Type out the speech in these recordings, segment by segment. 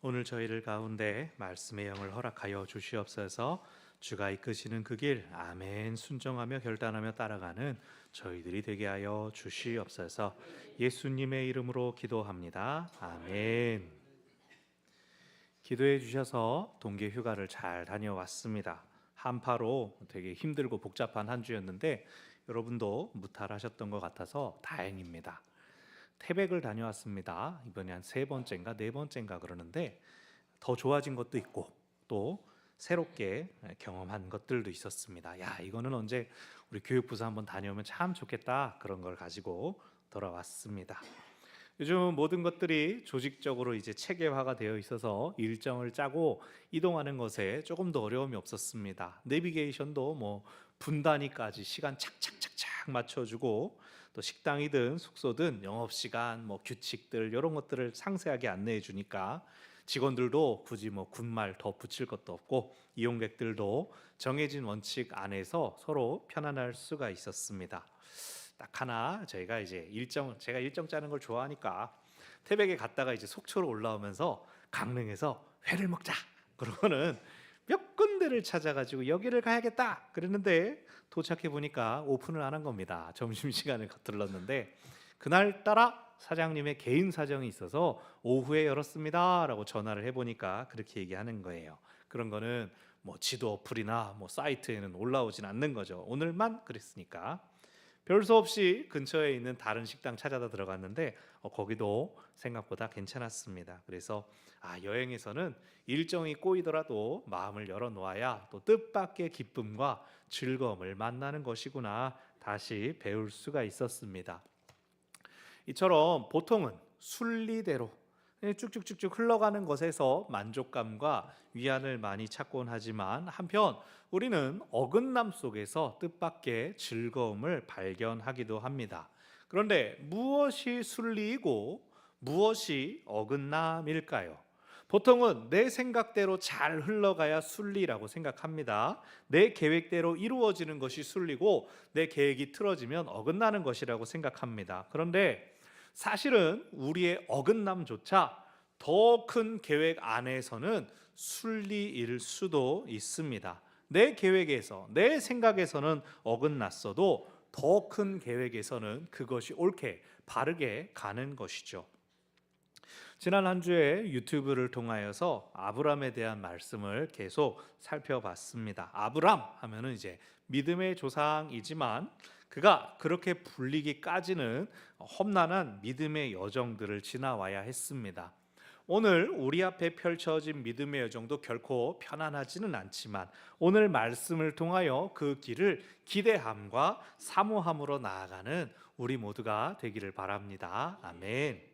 오늘 저희를 가운데 말씀의 영을 허락하여 주시옵소서. 주가 이끄시는 그 길 아멘 순종하며 결단하며 따라가는 저희들이 되게 하여 주시옵소서. 예수님의 이름으로 기도합니다. 아멘. 기도해 주셔서 동계 휴가를 잘 다녀왔습니다. 한파로 되게 힘들고 복잡한 한 주였는데 여러분도 무탈하셨던 것 같아서 다행입니다. 태백을 다녀왔습니다. 이번에 한 세 번째인가 네 번째인가 그러는데 더 좋아진 것도 있고 또 새롭게 경험한 것들도 있었습니다. 야, 이거는 언제 우리 교육부서 한번 다녀오면 참 좋겠다, 그런 걸 가지고 돌아왔습니다. 요즘 모든 것들이 조직적으로 이제 체계화가 되어 있어서 일정을 짜고 이동하는 것에 조금 더 어려움이 없었습니다. 내비게이션도 뭐 분단위까지 시간 착착착착 맞춰주고, 또 식당이든 숙소든 영업시간 뭐 규칙들 이런 것들을 상세하게 안내해 주니까 직원들도 굳이 뭐 군말 더 붙일 것도 없고 이용객들도 정해진 원칙 안에서 서로 편안할 수가 있었습니다. 딱 하나 저희가 이제 제가 일정 짜는 걸 좋아하니까 태백에 갔다가 이제 속초로 올라오면서 강릉에서 회를 먹자 그러고는 몇 군데를 찾아가지고 여기를 가야겠다 그랬는데 도착해 보니까 오픈을 안 한 겁니다. 점심시간을 거들렀는데 그날따라 사장님의 개인 사정이 있어서 오후에 열었습니다 라고 전화를 해보니까 그렇게 얘기하는 거예요. 그런 거는 뭐 지도 어플이나 뭐 사이트에는 올라오진 않는 거죠. 오늘만 그랬으니까. 별 수 없이 근처에 있는 다른 식당 찾아다 들어갔는데 거기도 생각보다 괜찮았습니다. 그래서 여행에서는 일정이 꼬이더라도 마음을 열어놓아야 또 뜻밖의 기쁨과 즐거움을 만나는 것이구나 다시 배울 수가 있었습니다. 이처럼 보통은 순리대로 쭉쭉쭉쭉 흘러가는 것에서 만족감과 위안을 많이 찾곤 하지만 한편 우리는 어긋남 속에서 뜻밖의 즐거움을 발견하기도 합니다. 그런데 무엇이 순리이고 무엇이 어긋남일까요? 보통은 내 생각대로 잘 흘러가야 순리라고 생각합니다. 내 계획대로 이루어지는 것이 순리고 내 계획이 틀어지면 어긋나는 것이라고 생각합니다. 그런데 사실은 우리의 어긋남조차 더 큰 계획 안에서는 순리일 수도 있습니다. 내 계획에서, 내 생각에서는 어긋났어도 더 큰 계획에서는 그것이 옳게 바르게 가는 것이죠. 지난 한 주에 유튜브를 통하여서 아브람에 대한 말씀을 계속 살펴봤습니다. 아브람 하면은 이제 믿음의 조상이지만 그가 그렇게 불리기까지는 험난한 믿음의 여정들을 지나와야 했습니다. 오늘 우리 앞에 펼쳐진 믿음의 여정도 결코 편안하지는 않지만 오늘 말씀을 통하여 그 길을 기대함과 사모함으로 나아가는 우리 모두가 되기를 바랍니다. 아멘.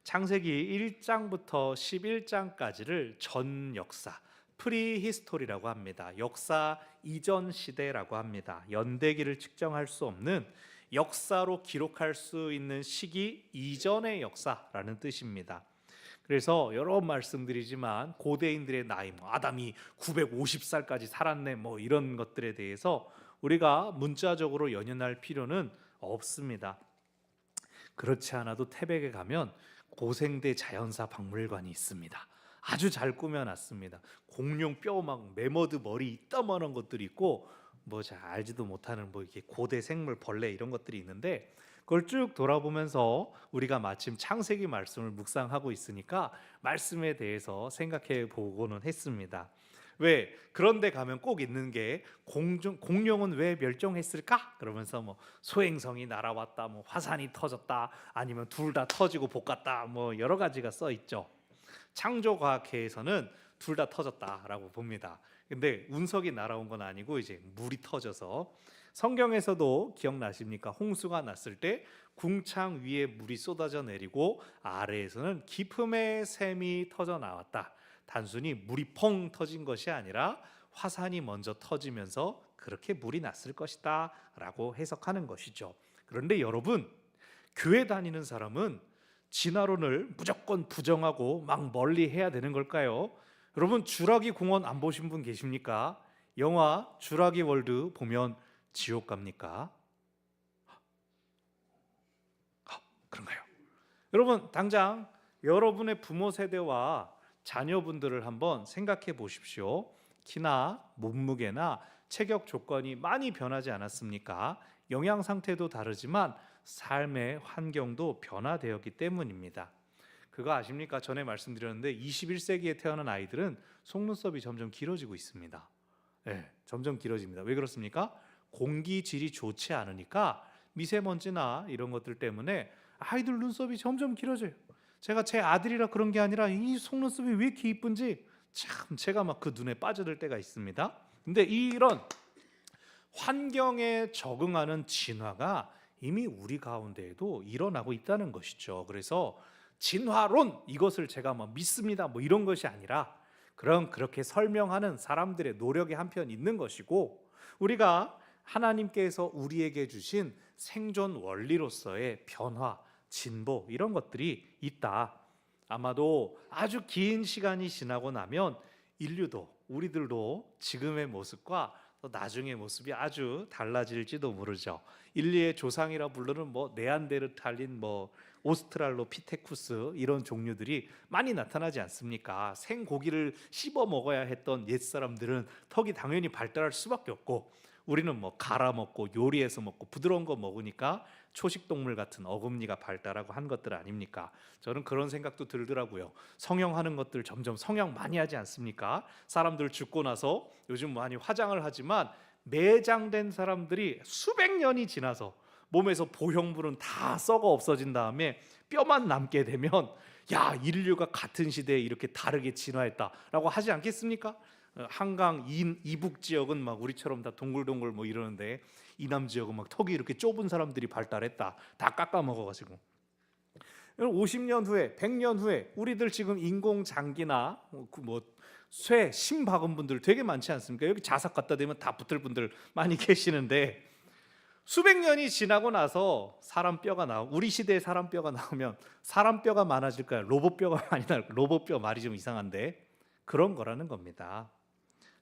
창세기 1장부터 11장까지를 전 역사, 프리히스토리라고 합니다. 역사 이전 시대라고 합니다. 연대기를 측정할 수 없는 역사로 기록할 수 있는 시기 이전의 역사라는 뜻입니다. 그래서 여러 말씀드리지만 고대인들의 나이, 아담이 950살까지 살았네 이런 것들에 대해서 우리가 문자적으로 연연할 필요는 없습니다. 그렇지 않아도 태백에 가면 고생대 자연사 박물관이 있습니다. 아주 잘 꾸며놨습니다. 공룡 뼈 막 매머드 머리 이따만한 것들이 있고 잘 알지도 못하는 이렇게 고대 생물 벌레 이런 것들이 있는데 그걸 쭉 돌아보면서 우리가 마침 창세기 말씀을 묵상하고 있으니까 말씀에 대해서 생각해 보고는 했습니다. 왜 그런데 가면 꼭 있는 게 공룡은 왜 멸종했을까? 그러면서 소행성이 날아왔다, 화산이 터졌다, 아니면 둘 다 터지고 볶았다, 여러 가지가 써 있죠. 창조과학회에서는 둘 다 터졌다라고 봅니다. 근데 운석이 날아온 건 아니고 이제 물이 터져서, 성경에서도 기억나십니까? 홍수가 났을 때 궁창 위에 물이 쏟아져 내리고 아래에서는 기품의 샘이 터져 나왔다. 단순히 물이 펑 터진 것이 아니라 화산이 먼저 터지면서 그렇게 물이 났을 것이다 라고 해석하는 것이죠. 그런데 여러분, 교회 다니는 사람은 진화론을 무조건 부정하고 막 멀리 해야 되는 걸까요? 여러분, 주라기 공원 안 보신 분 계십니까? 영화 주라기 월드 보면 지옥 갑니까? 그런가요? 여러분, 당장 여러분의 부모 세대와 자녀분들을 한번 생각해 보십시오. 키나 몸무게나 체격 조건이 많이 변하지 않았습니까? 영양 상태도 다르지만 삶의 환경도 변화되었기 때문입니다. 그거 아십니까? 전에 말씀드렸는데 21세기에 태어난 아이들은 속눈썹이 점점 길어지고 있습니다. 네, 점점 길어집니다. 왜 그렇습니까? 공기 질이 좋지 않으니까 미세먼지나 이런 것들 때문에 아이들 눈썹이 점점 길어져요. 제가 제 아들이라 그런 게 아니라 이 속눈썹이 왜 이렇게 이쁜지 참 제가 막 그 눈에 빠져들 때가 있습니다. 근데 이런 환경에 적응하는 진화가 이미 우리 가운데에도 일어나고 있다는 것이죠. 그래서 진화론 이것을 제가 뭐 믿습니다 뭐 이런 것이 아니라 그렇게 설명하는 사람들의 노력이 한편 있는 것이고, 우리가 하나님께서 우리에게 주신 생존 원리로서의 변화, 진보 이런 것들이 있다. 아마도 아주 긴 시간이 지나고 나면 인류도 우리들도 지금의 모습과 또 나중의 모습이 아주 달라질지도 모르죠. 인류의 조상이라 부르는 뭐 네안데르탈린, 뭐 오스트랄로피테쿠스 이런 종류들이 많이 나타나지 않습니까? 생고기를 씹어 먹어야 했던 옛사람들은 턱이 당연히 발달할 수밖에 없고, 우리는 뭐 갈아 먹고 요리해서 먹고 부드러운 거 먹으니까 초식동물 같은 어금니가 발달하고 한 것들 아닙니까? 저는 그런 생각도 들더라고요. 성형하는 것들 점점 성형 많이 하지 않습니까? 사람들 죽고 나서 요즘 많이 화장을 하지만 매장된 사람들이 수백 년이 지나서 몸에서 보형물은 다 썩어 없어진 다음에 뼈만 남게 되면 야, 인류가 같은 시대에 이렇게 다르게 진화했다라고 하지 않겠습니까? 한강 이북 지역은 막 우리처럼 다 동글동글 뭐 이러는데 이남 지역은 막 턱이 이렇게 좁은 사람들이 발달했다. 다 깎아 먹어가지고 50년 후에 100년 후에 우리들 지금 인공장기나 쇠, 심 박은 분들 되게 많지 않습니까? 여기 자석 갖다 대면 다 붙을 분들 많이 계시는데 수백 년이 지나고 나서 사람 뼈가 우리 시대에 사람 뼈가 나오면 사람 뼈가 많아질까요? 로봇 뼈가 많이 나올까요? 로봇 뼈 말이 좀 이상한데 그런 거라는 겁니다.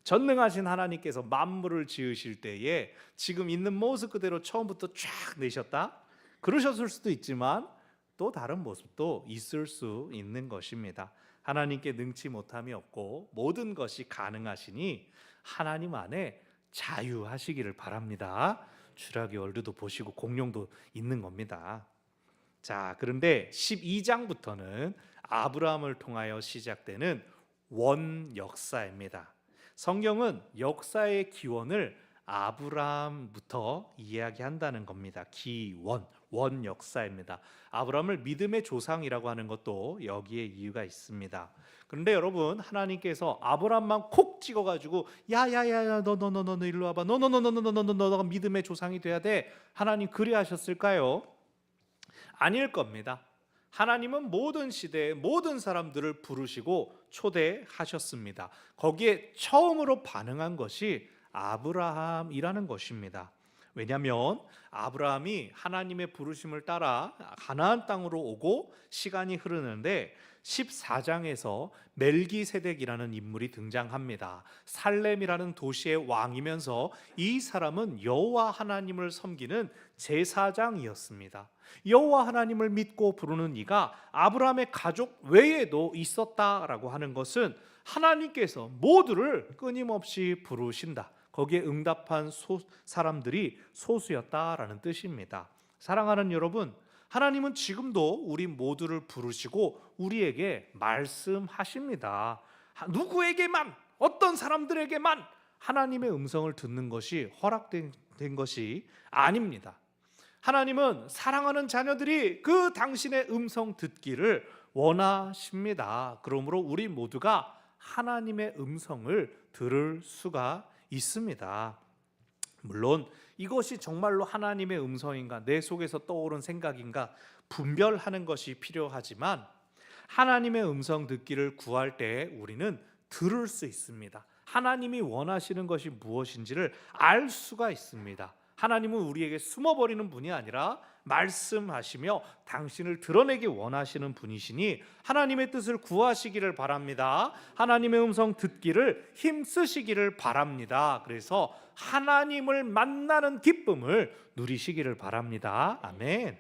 전능하신 하나님께서 만물을 지으실 때에 지금 있는 모습 그대로 처음부터 쫙 내셨다? 그러셨을 수도 있지만 또 다른 모습도 있을 수 있는 것입니다. 하나님께 능치 못함이 없고 모든 것이 가능하시니 하나님 안에 자유하시기를 바랍니다. 주라기 월드도 보시고 공룡도 있는 겁니다. 자, 그런데 12장부터는 아브라함을 통하여 시작되는 원 역사입니다. 성경은 역사의 기원을 아브라함부터 이야기한다는 겁니다. 기원, 원 역사입니다. 아브라함을 믿음의 조상이라고 하는 것도 여기에 이유가 있습니다. 그런데 여러분, 하나님께서 아브라함만 콕 찍어가지고 야야야야 너 일로 와봐, 너가 믿음의 조상이 돼야 돼, 하나님 그리 하셨을까요? 아닐 겁니다. 하나님은 모든 시대에 모든 사람들을 부르시고 초대하셨습니다. 거기에 처음으로 반응한 것이 아브라함이라는 것입니다. 왜냐하면 아브라함이 하나님의 부르심을 따라 가나안 땅으로 오고 시간이 흐르는데 14장에서 멜기세덱이라는 인물이 등장합니다. 살렘이라는 도시의 왕이면서 이 사람은 여호와 하나님을 섬기는 제사장이었습니다. 여호와 하나님을 믿고 부르는 이가 아브라함의 가족 외에도 있었다라고 하는 것은 하나님께서 모두를 끊임없이 부르신다, 거기에 응답한 사람들이 소수였다라는 뜻입니다. 사랑하는 여러분, 하나님은 지금도 우리 모두를 부르시고 우리에게 말씀하십니다. 누구에게만, 어떤 사람들에게만 하나님의 음성을 듣는 것이 허락된 것이 아닙니다. 하나님은 사랑하는 자녀들이 그 당신의 음성 듣기를 원하십니다. 그러므로 우리 모두가 하나님의 음성을 들을 수가 있습니다. 물론 이것이 정말로 하나님의 음성인가, 내 속에서 떠오른 생각인가 분별하는 것이 필요하지만 하나님의 음성 듣기를 구할 때 우리는 들을 수 있습니다. 하나님이 원하시는 것이 무엇인지를 알 수가 있습니다. 하나님은 우리에게 숨어버리는 분이 아니라 말씀하시며 당신을 드러내기 원하시는 분이시니 하나님의 뜻을 구하시기를 바랍니다. 하나님의 음성 듣기를 힘쓰시기를 바랍니다. 그래서 하나님을 만나는 기쁨을 누리시기를 바랍니다. 아멘.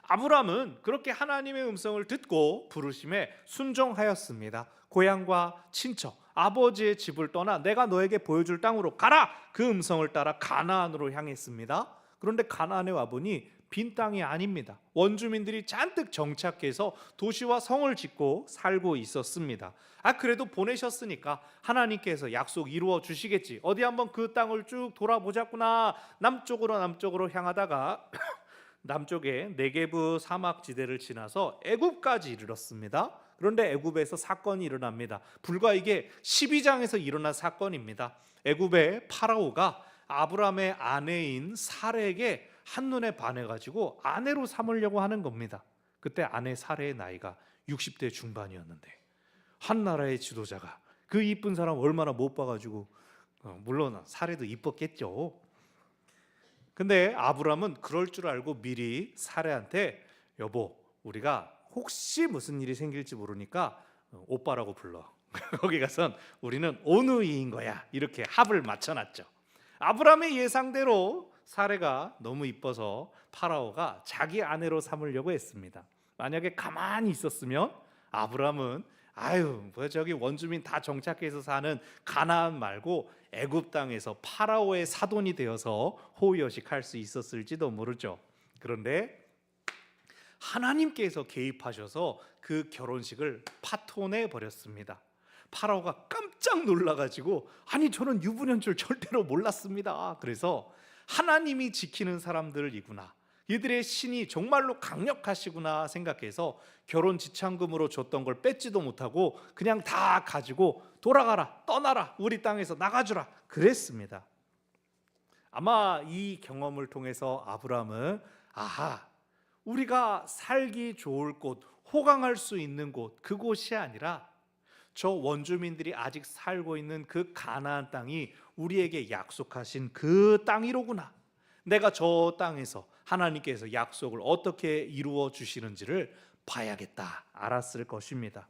아브람은 그렇게 하나님의 음성을 듣고 부르심에 순종하였습니다. 고향과 친척, 아버지의 집을 떠나 내가 너에게 보여줄 땅으로 가라. 그 음성을 따라 가나안으로 향했습니다. 그런데 가나안에 와보니 빈 땅이 아닙니다. 원주민들이 잔뜩 정착해서 도시와 성을 짓고 살고 있었습니다. 그래도 보내셨으니까 하나님께서 약속 이루어 주시겠지. 어디 한번 그 땅을 쭉 돌아보자꾸나. 남쪽으로 향하다가 남쪽에 네게브 사막 지대를 지나서 애굽까지 이르렀습니다. 그런데 애굽에서 사건이 일어납니다. 불과 이게 12장에서 일어난 사건입니다. 애굽의 파라오가 아브람의 아내인 사레에게 한눈에 반해가지고 아내로 삼으려고 하는 겁니다. 그때 아내 사레의 나이가 60대 중반이었는데 한 나라의 지도자가 그 이쁜 사람 얼마나 못 봐가지고 물론 사레도 이뻤겠죠. 근데 아브람은 그럴 줄 알고 미리 사레한테 여보, 우리가 혹시 무슨 일이 생길지 모르니까 오빠라고 불러. 거기 가선 우리는 오누이인 거야. 이렇게 합을 맞춰놨죠. 아브람의 예상대로 사레가 너무 이뻐서 파라오가 자기 아내로 삼으려고 했습니다. 만약에 가만히 있었으면 아브람은 뭐 저기 원주민 다 정착해서 사는 가나안 말고 애굽 땅에서 파라오의 사돈이 되어서 호의호식할 수 있었을지도 모르죠. 그런데 하나님께서 개입하셔서 그 결혼식을 파토내 버렸습니다. 파라오가 깜짝 놀라가지고 저는 유부녀인 줄 절대로 몰랐습니다. 그래서 하나님이 지키는 사람들이구나, 이들의 신이 정말로 강력하시구나 생각해서 결혼 지참금으로 줬던 걸 뺏지도 못하고 그냥 다 가지고 돌아가라, 떠나라, 우리 땅에서 나가주라 그랬습니다. 아마 이 경험을 통해서 아브람은 우리가 살기 좋을 곳, 호강할 수 있는 곳, 그곳이 아니라 저 원주민들이 아직 살고 있는 그 가나안 땅이 우리에게 약속하신 그 땅이로구나. 내가 저 땅에서 하나님께서 약속을 어떻게 이루어 주시는지를 봐야겠다 알았을 것입니다.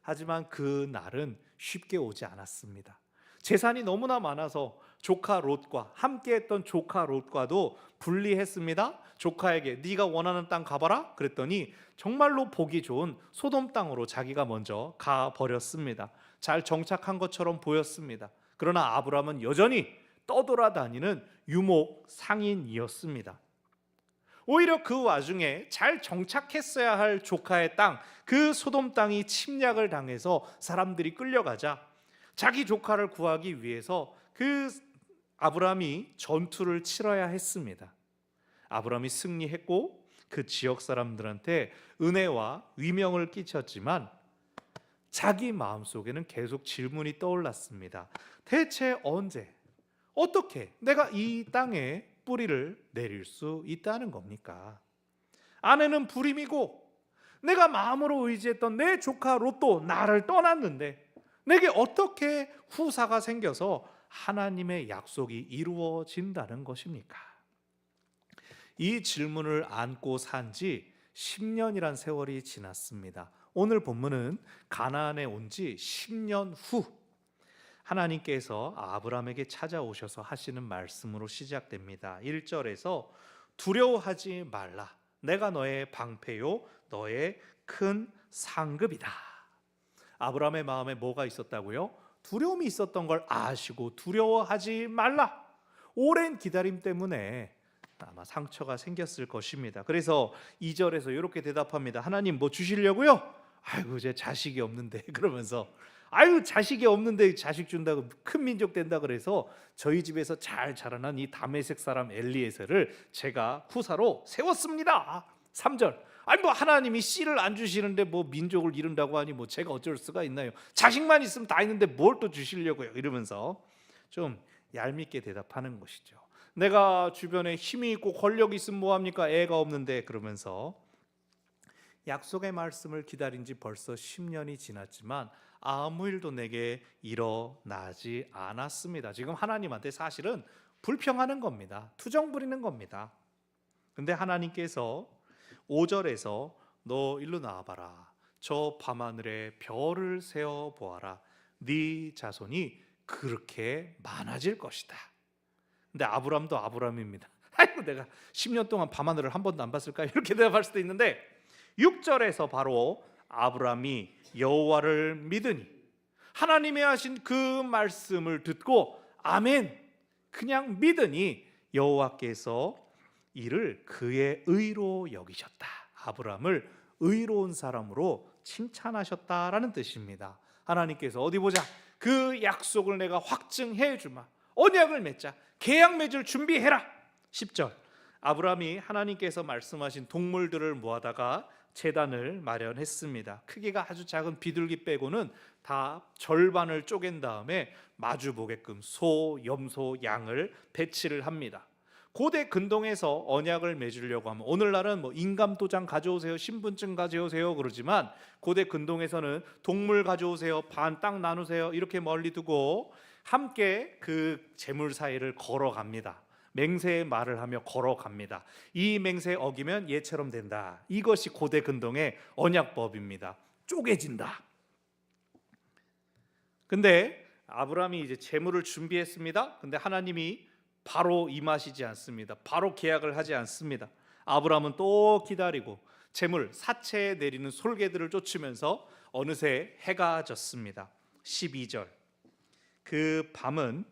하지만 그 날은 쉽게 오지 않았습니다. 재산이 너무나 많아서 조카 롯과 함께했던 조카 롯과도 분리했습니다. 조카에게 네가 원하는 땅 가봐라 그랬더니 정말로 보기 좋은 소돔 땅으로 자기가 먼저 가버렸습니다. 잘 정착한 것처럼 보였습니다. 그러나 아브람은 여전히 떠돌아다니는 유목 상인이었습니다. 오히려 그 와중에 잘 정착했어야 할 조카의 땅, 그 소돔 땅이 침략을 당해서 사람들이 끌려가자 자기 조카를 구하기 위해서 그 아브람이 전투를 치러야 했습니다. 아브람이 승리했고 그 지역 사람들한테 은혜와 위명을 끼쳤지만 자기 마음속에는 계속 질문이 떠올랐습니다. 대체 언제, 어떻게 내가 이 땅에 뿌리를 내릴 수 있다는 겁니까? 아내는 불임이고 내가 마음으로 의지했던 내 조카 롯도 나를 떠났는데 내게 어떻게 후사가 생겨서 하나님의 약속이 이루어진다는 것입니까? 이 질문을 안고 산 지 10년이란 세월이 지났습니다. 오늘 본문은 가나안에 온 지 10년 후 하나님께서 아브람에게 찾아오셔서 하시는 말씀으로 시작됩니다. 1절에서 두려워하지 말라. 내가 너의 방패요 너의 큰 상급이다. 아브람의 마음에 뭐가 있었다고요? 두려움이 있었던 걸 아시고 두려워하지 말라. 오랜 기다림 때문에 아마 상처가 생겼을 것입니다. 그래서 2절에서 이렇게 대답합니다. 하나님 뭐 주시려고요? 제 자식이 없는데 그러면서 자식이 없는데 자식 준다고 큰 민족 된다 그래서 저희 집에서 잘 자라난 이 다메섹 사람 엘리에셀을 제가 후사로 세웠습니다. 3절 하나님이 씨를 안 주시는데 민족을 이룬다고 하니 제가 어쩔 수가 있나요? 자식만 있으면 다 있는데 뭘 또 주시려고요? 이러면서 좀 얄밉게 대답하는 것이죠. 내가 주변에 힘이 있고 권력이 있으면 뭐합니까? 애가 없는데 그러면서 약속의 말씀을 기다린 지 벌써 10년이 지났지만 아무 일도 내게 일어나지 않았습니다. 지금 하나님한테 사실은 불평하는 겁니다. 투정 부리는 겁니다. 근데 하나님께서 5절에서 너 일로 나와봐라. 저 밤하늘에 별을 세어보아라. 네 자손이 그렇게 많아질 것이다. 근데 아브람도 아브람입니다. 아이고 내가 10년 동안 밤하늘을 한 번도 안 봤을까? 이렇게 대답할 수도 있는데 6절에서 바로 아브라함이 여호와를 믿으니 하나님이 하신 그 말씀을 듣고 아멘 그냥 믿으니 여호와께서 이를 그의 의로 여기셨다. 아브라함을 의로운 사람으로 칭찬하셨다라는 뜻입니다. 하나님께서 어디 보자. 그 약속을 내가 확증해 주마. 언약을 맺자. 계약 맺을 준비해라. 10절 아브라함이 하나님께서 말씀하신 동물들을 모아다가 제단을 마련했습니다. 크기가 아주 작은 비둘기 빼고는 다 절반을 쪼갠 다음에 마주 보게끔 소, 염소, 양을 배치를 합니다. 고대 근동에서 언약을 맺으려고 하면 오늘날은 인감도장 가져오세요, 신분증 가져오세요 그러지만 고대 근동에서는 동물 가져오세요, 반 땅 나누세요 이렇게 멀리 두고 함께 그 제물 사이를 걸어갑니다. 맹세의 말을 하며 걸어갑니다. 이 맹세 어기면 얘처럼 된다. 이것이 고대 근동의 언약법입니다. 쪼개진다. 근데 아브라함이 이제 제물을 준비했습니다. 근데 하나님이 바로 임하시지 않습니다. 바로 계약을 하지 않습니다. 아브라함은 또 기다리고 제물 사체에 내리는 솔개들을 쫓으면서 어느새 해가 졌습니다. 12절 그 밤은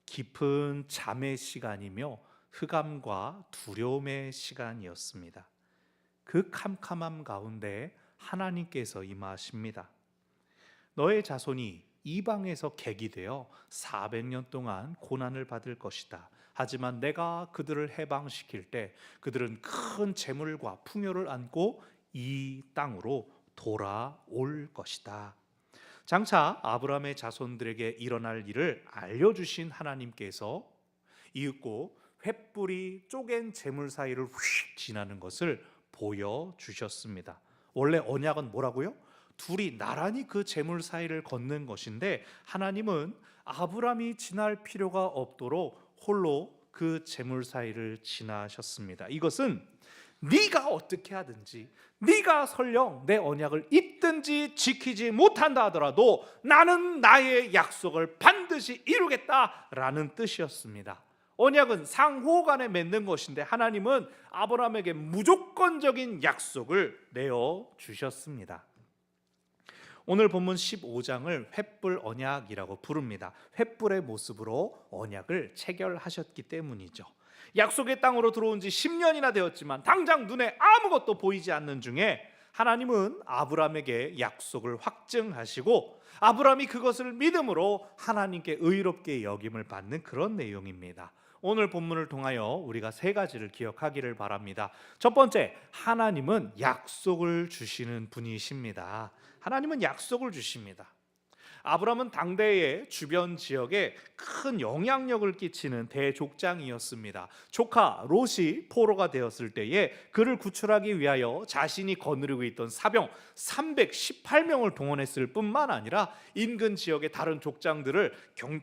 깊은 잠의 시간이며 흑암과 두려움의 시간이었습니다. 그 캄캄함 가운데 하나님께서 임하십니다. 너의 자손이 이방에서 객이 되어 400년 동안 고난을 받을 것이다. 하지만 내가 그들을 해방시킬 때 그들은 큰 재물과 풍요를 안고 이 땅으로 돌아올 것이다. 장차 아브라함의 자손들에게 일어날 일을 알려주신 하나님께서 이윽고 횃불이 쪼갠 재물 사이를 휙 지나는 것을 보여주셨습니다. 원래 언약은 뭐라고요? 둘이 나란히 그 재물 사이를 걷는 것인데 하나님은 아브라함이 지날 필요가 없도록 홀로 그 재물 사이를 지나셨습니다. 이것은 네가 어떻게 하든지 네가 설령 내 언약을 잊든지 지키지 못한다 하더라도 나는 나의 약속을 반드시 이루겠다라는 뜻이었습니다. 언약은 상호간에 맺는 것인데 하나님은 아브라함에게 무조건적인 약속을 내어주셨습니다. 오늘 본문 15장을 횃불 언약이라고 부릅니다. 횃불의 모습으로 언약을 체결하셨기 때문이죠. 약속의 땅으로 들어온 지 10년이나 되었지만 당장 눈에 아무것도 보이지 않는 중에 하나님은 아브라함에게 약속을 확증하시고 아브라함이 그것을 믿음으로 하나님께 의롭게 여김을 받는 그런 내용입니다. 오늘 본문을 통하여 우리가 세 가지를 기억하기를 바랍니다. 첫 번째, 하나님은 약속을 주시는 분이십니다. 하나님은 약속을 주십니다. 아브라함은 당대의 주변 지역에 큰 영향력을 끼치는 대족장이었습니다. 조카 롯이 포로가 되었을 때에 그를 구출하기 위하여 자신이 거느리고 있던 사병 318명을 동원했을 뿐만 아니라 인근 지역의 다른 족장들을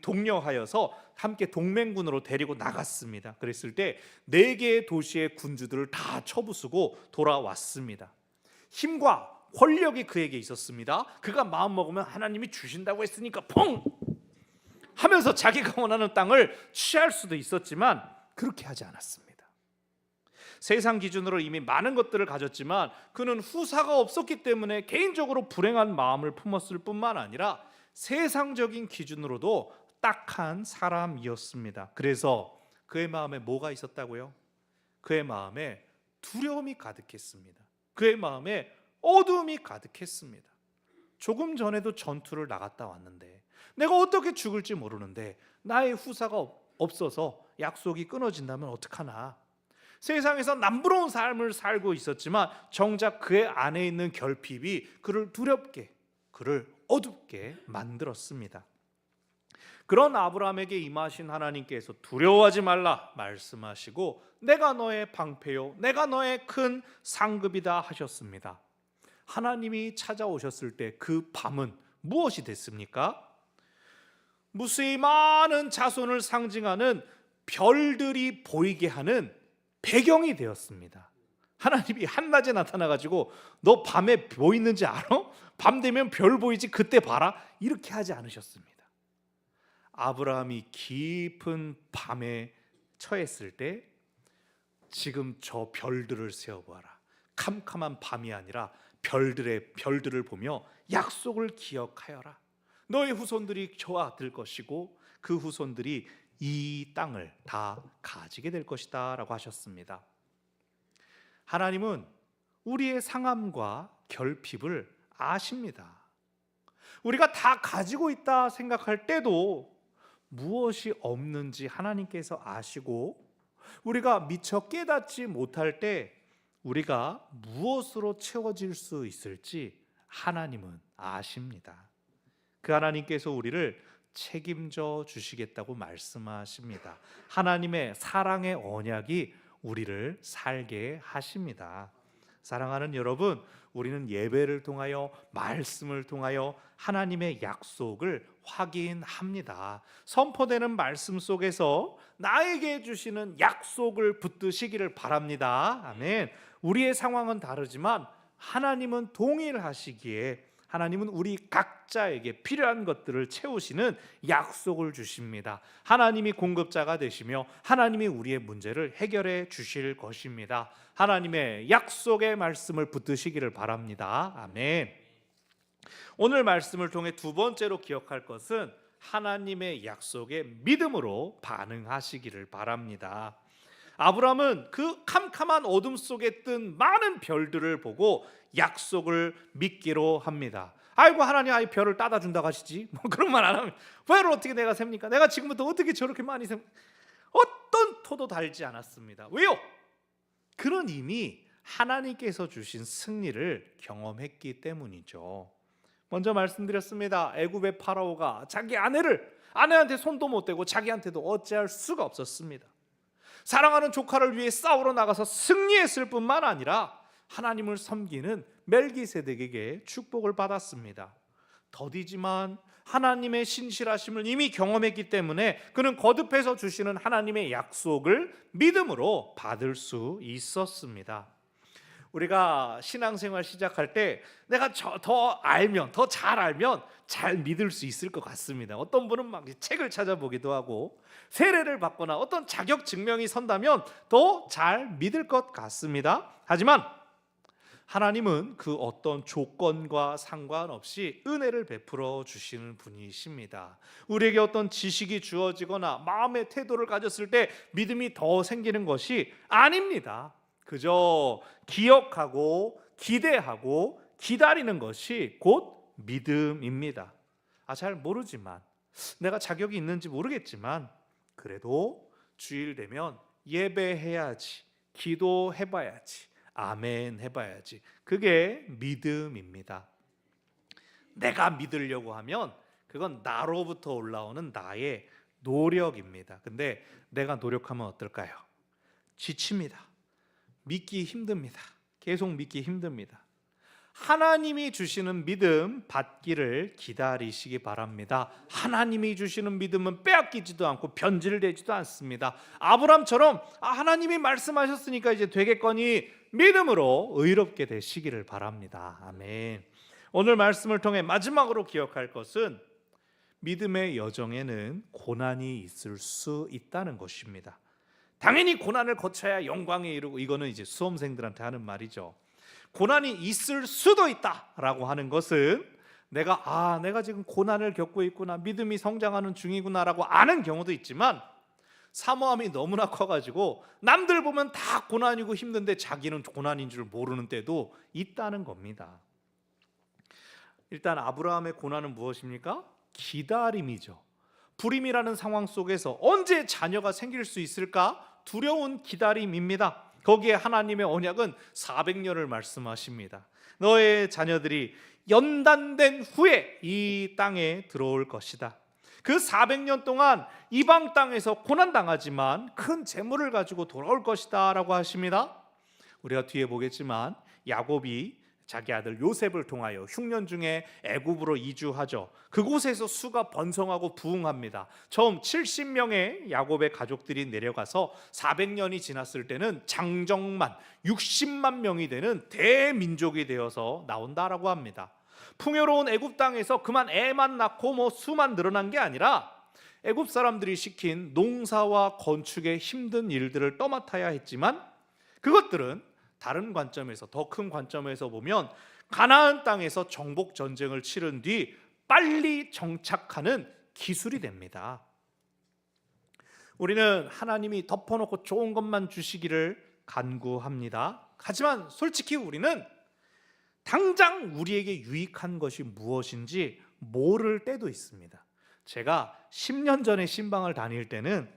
독려하여서 함께 동맹군으로 데리고 나갔습니다. 그랬을 때 4개의 도시의 군주들을 다 쳐부수고 돌아왔습니다. 힘과 권력이 그에게 있었습니다. 그가 마음먹으면 하나님이 주신다고 했으니까 펑! 하면서 자기가 원하는 땅을 취할 수도 있었지만 그렇게 하지 않았습니다. 세상 기준으로 이미 많은 것들을 가졌지만 그는 후사가 없었기 때문에 개인적으로 불행한 마음을 품었을 뿐만 아니라 세상적인 기준으로도 딱한 사람이었습니다. 그래서 그의 마음에 뭐가 있었다고요? 그의 마음에 두려움이 가득했습니다. 그의 마음에 어둠이 가득했습니다. 조금 전에도 전투를 나갔다 왔는데 내가 어떻게 죽을지 모르는데 나의 후사가 없어서 약속이 끊어진다면 어떡하나. 세상에서 남부러운 삶을 살고 있었지만 정작 그의 안에 있는 결핍이 그를 두렵게, 그를 어둡게 만들었습니다. 그런 아브라함에게 임하신 하나님께서 두려워하지 말라 말씀하시고 내가 너의 방패요 내가 너의 큰 상급이다 하셨습니다. 하나님이 찾아오셨을 때 그 밤은 무엇이 됐습니까? 무수히 많은 자손을 상징하는 별들이 보이게 하는 배경이 되었습니다. 하나님이 한낮에 나타나가지고 너 밤에 보이는지 알아? 밤 되면 별 보이지 그때 봐라 이렇게 하지 않으셨습니다. 아브라함이 깊은 밤에 처했을 때 지금 저 별들을 세어보아라. 캄캄한 밤이 아니라 별들을 보며 약속을 기억하여라. 너의 후손들이 저와 될 것이고 그 후손들이 이 땅을 다 가지게 될 것이다 라고 하셨습니다. 하나님은 우리의 상함과 결핍을 아십니다. 우리가 다 가지고 있다 생각할 때도 무엇이 없는지 하나님께서 아시고, 우리가 미처 깨닫지 못할 때 우리가 무엇으로 채워질 수 있을지 하나님은 아십니다. 그 하나님께서 우리를 책임져 주시겠다고 말씀하십니다. 하나님의 사랑의 언약이 우리를 살게 하십니다. 사랑하는 여러분, 우리는 예배를 통하여 말씀을 통하여 하나님의 약속을 확인합니다. 선포되는 말씀 속에서 나에게 주시는 약속을 붙드시기를 바랍니다. 아멘. 우리의 상황은 다르지만 하나님은 동일하시기에 하나님은 우리 각자에게 필요한 것들을 채우시는 약속을 주십니다. 하나님이 공급자가 되시며 하나님이 우리의 문제를 해결해 주실 것입니다. 하나님의 약속의 말씀을 붙드시기를 바랍니다. 아멘. 오늘 말씀을 통해 두 번째로 기억할 것은 하나님의 약속에 믿음으로 반응하시기를 바랍니다. 아브라함은 그 캄캄한 어둠 속에 뜬 많은 별들을 보고 약속을 믿기로 합니다. 아이고, 하나님 아이 별을 따다 준다고 하시지, 뭐 그런 말 안 하면 별을 어떻게 내가 셉니까? 내가 지금부터 어떻게 저렇게 많이 셉니까? 어떤 토도 달지 않았습니다. 왜요? 그는 이미 하나님께서 주신 승리를 경험했기 때문이죠. 먼저 말씀드렸습니다. 애굽의 파라오가 자기 아내한테 손도 못 대고 자기한테도 어찌할 수가 없었습니다. 사랑하는 조카를 위해 싸우러 나가서 승리했을 뿐만 아니라 하나님을 섬기는 멜기세덱에게 축복을 받았습니다. 더디지만 하나님의 신실하심을 이미 경험했기 때문에 그는 거듭해서 주시는 하나님의 약속을 믿음으로 받을 수 있었습니다. 우리가 신앙생활 시작할 때 내가 더 잘 알면 잘 믿을 수 있을 것 같습니다. 어떤 분은 막 책을 찾아보기도 하고 세례를 받거나 어떤 자격 증명이 선다면 더 잘 믿을 것 같습니다. 하지만 하나님은 그 어떤 조건과 상관없이 은혜를 베풀어 주시는 분이십니다. 우리에게 어떤 지식이 주어지거나 마음의 태도를 가졌을 때 믿음이 더 생기는 것이 아닙니다. 그저 기억하고 기대하고 기다리는 것이 곧 믿음입니다. 잘 모르지만, 내가 자격이 있는지 모르겠지만 그래도 주일 되면 예배해야지, 기도해봐야지, 아멘 해봐야지. 그게 믿음입니다. 내가 믿으려고 하면 그건 나로부터 올라오는 나의 노력입니다. 근데 내가 노력하면 어떨까요? 지칩니다. 믿기 힘듭니다. 계속 믿기 힘듭니다. 하나님이 주시는 믿음 받기를 기다리시기 바랍니다. 하나님이 주시는 믿음은 빼앗기지도 않고 변질되지도 않습니다. 아브라함처럼 하나님이 말씀하셨으니까 이제 되겠거니 믿음으로 의롭게 되시기를 바랍니다. 아멘. 오늘 말씀을 통해 마지막으로 기억할 것은 믿음의 여정에는 고난이 있을 수 있다는 것입니다. 당연히 고난을 거쳐야 영광에 이르고, 이거는 이제 수험생들한테 하는 말이죠. 고난이 있을 수도 있다라고 하는 것은 내가 지금 고난을 겪고 있구나, 믿음이 성장하는 중이구나라고 아는 경우도 있지만 사모함이 너무나 커가지고 남들 보면 다 고난이고 힘든데 자기는 고난인 줄 모르는 때도 있다는 겁니다. 일단 아브라함의 고난은 무엇입니까? 기다림이죠. 불임이라는 상황 속에서 언제 자녀가 생길 수 있을까? 두려운 기다림입니다. 거기에 하나님의 언약은 400년을 말씀하십니다. 너의 자녀들이 연단된 후에 이 땅에 들어올 것이다. 그 400년 동안 이방 땅에서 고난당하지만 큰 재물을 가지고 돌아올 것이다 라고 하십니다. 우리가 뒤에 보겠지만 야곱이 자기 아들 요셉을 통하여 흉년 중에 애굽으로 이주하죠. 그곳에서 수가 번성하고 부흥합니다. 처음 70명의 야곱의 가족들이 내려가서 400년이 지났을 때는 장정만 60만 명이 되는 대민족이 되어서 나온다라고 합니다. 풍요로운 애굽 땅에서 그만 애만 낳고 수만 늘어난 게 아니라 애굽 사람들이 시킨 농사와 건축의 힘든 일들을 떠맡아야 했지만 그것들은 다른 관점에서, 더 큰 관점에서 보면 가나안 땅에서 정복 전쟁을 치른 뒤 빨리 정착하는 기술이 됩니다. 우리는 하나님이 덮어놓고 좋은 것만 주시기를 간구합니다. 하지만 솔직히 우리는 당장 우리에게 유익한 것이 무엇인지 모를 때도 있습니다. 제가 10년 전에 신방을 다닐 때는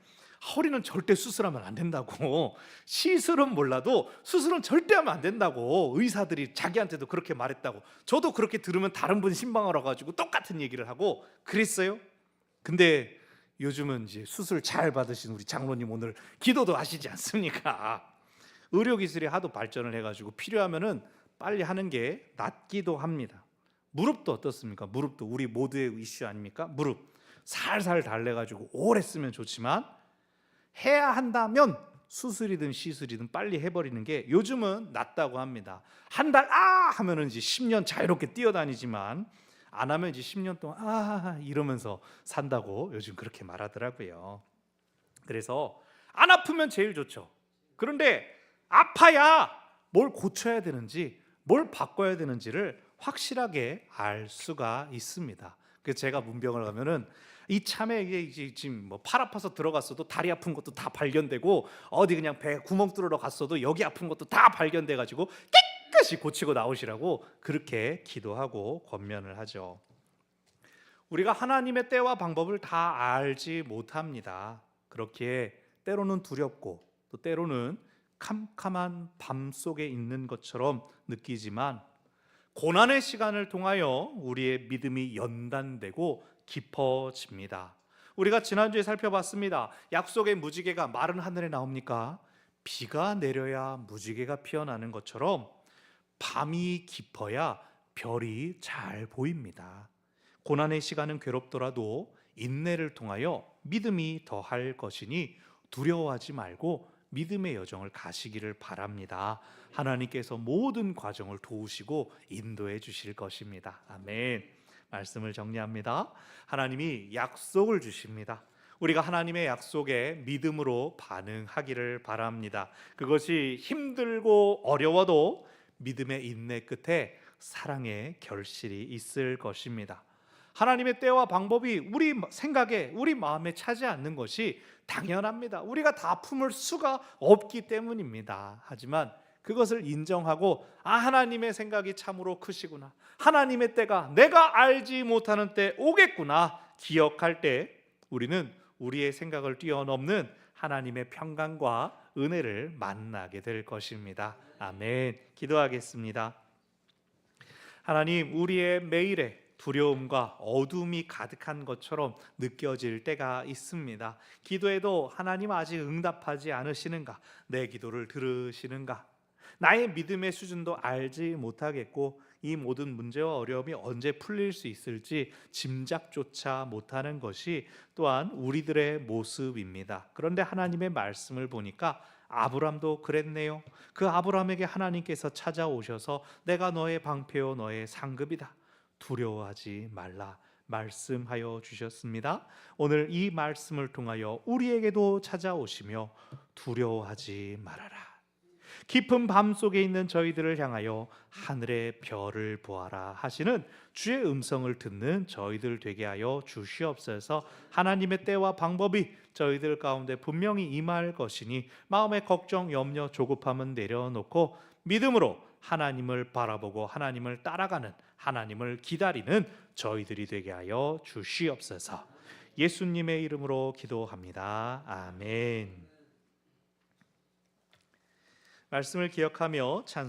허리는 절대 수술하면 안 된다고, 시술은 몰라도 수술은 절대 하면 안 된다고 의사들이 자기한테도 그렇게 말했다고, 저도 그렇게 들으면 다른 분 신방하러 가지고 똑같은 얘기를 하고 그랬어요. 근데 요즘은 이제 수술 잘 받으신 우리 장로님 오늘 기도도 하시지 않습니까? 의료기술이 하도 발전을 해가지고 필요하면은 빨리 하는 게 낫기도 합니다. 무릎도 어떻습니까? 무릎도 우리 모두의 이슈 아닙니까? 무릎 살살 달래가지고 오래 쓰면 좋지만 해야 한다면 수술이든 시술이든 빨리 해버리는 게 요즘은 낫다고 합니다. 한 달 하면은 이제 10년 자유롭게 뛰어다니지만 안 하면 이제 10년 동안 이러면서 산다고 요즘 그렇게 말하더라고요. 그래서 안 아프면 제일 좋죠. 그런데 아파야 뭘 고쳐야 되는지, 뭘 바꿔야 되는지를 확실하게 알 수가 있습니다. 그래서 제가 문병을 가면은 이참에 이게 지금 뭐 팔 아파서 들어갔어도 다리 아픈 것도 다 발견되고, 어디 그냥 배 구멍 뚫으러 갔어도 여기 아픈 것도 다 발견돼 가지고 깨끗이 고치고 나오시라고 그렇게 기도하고 권면을 하죠. 우리가 하나님의 때와 방법을 다 알지 못합니다. 그렇기에 때로는 두렵고 또 때로는 캄캄한 밤 속에 있는 것처럼 느끼지만 고난의 시간을 통하여 우리의 믿음이 연단되고 깊어집니다. 우리가 지난주에 살펴봤습니다. 약속의 무지개가 마른 하늘에 나옵니까? 비가 내려야 무지개가 피어나는 것처럼 밤이 깊어야 별이 잘 보입니다. 고난의 시간은 괴롭더라도 인내를 통하여 믿음이 더할 것이니 두려워하지 말고 믿음의 여정을 가시기를 바랍니다. 하나님께서 모든 과정을 도우시고 인도해 주실 것입니다. 아멘. 말씀을 정리합니다. 하나님이 약속을 주십니다. 우리가 하나님의 약속에 믿음으로 반응하기를 바랍니다. 그것이 힘들고 어려워도 믿음의 인내 끝에 사랑의 결실이 있을 것입니다. 하나님의 때와 방법이 우리 생각에, 우리 마음에 차지 않는 것이 당연합니다. 우리가 다 품을 수가 없기 때문입니다. 하지만 그것을 인정하고 하나님의 생각이 참으로 크시구나, 하나님의 때가 내가 알지 못하는 때 오겠구나 기억할 때 우리는 우리의 생각을 뛰어넘는 하나님의 평강과 은혜를 만나게 될 것입니다. 아멘. 기도하겠습니다. 하나님, 우리의 매일에 두려움과 어둠이 가득한 것처럼 느껴질 때가 있습니다. 기도해도 하나님 아직 응답하지 않으시는가? 내 기도를 들으시는가? 나의 믿음의 수준도 알지 못하겠고 이 모든 문제와 어려움이 언제 풀릴 수 있을지 짐작조차 못하는 것이 또한 우리들의 모습입니다. 그런데 하나님의 말씀을 보니까 아브람도 그랬네요. 그 아브람에게 하나님께서 찾아오셔서 내가 너의 방패요 너의 상급이다, 두려워하지 말라 말씀하여 주셨습니다. 오늘 이 말씀을 통하여 우리에게도 찾아오시며 두려워하지 말아라, 깊은 밤 속에 있는 저희들을 향하여 하늘의 별을 보아라 하시는 주의 음성을 듣는 저희들 되게 하여 주시옵소서. 하나님의 때와 방법이 저희들 가운데 분명히 임할 것이니 마음의 걱정, 염려, 조급함은 내려놓고 믿음으로 하나님을 바라보고 하나님을 따라가는, 하나님을 기다리는 저희들이 되게 하여 주시옵소서. 예수님의 이름으로 기도합니다. 아멘. 말씀을 기억하며 찬송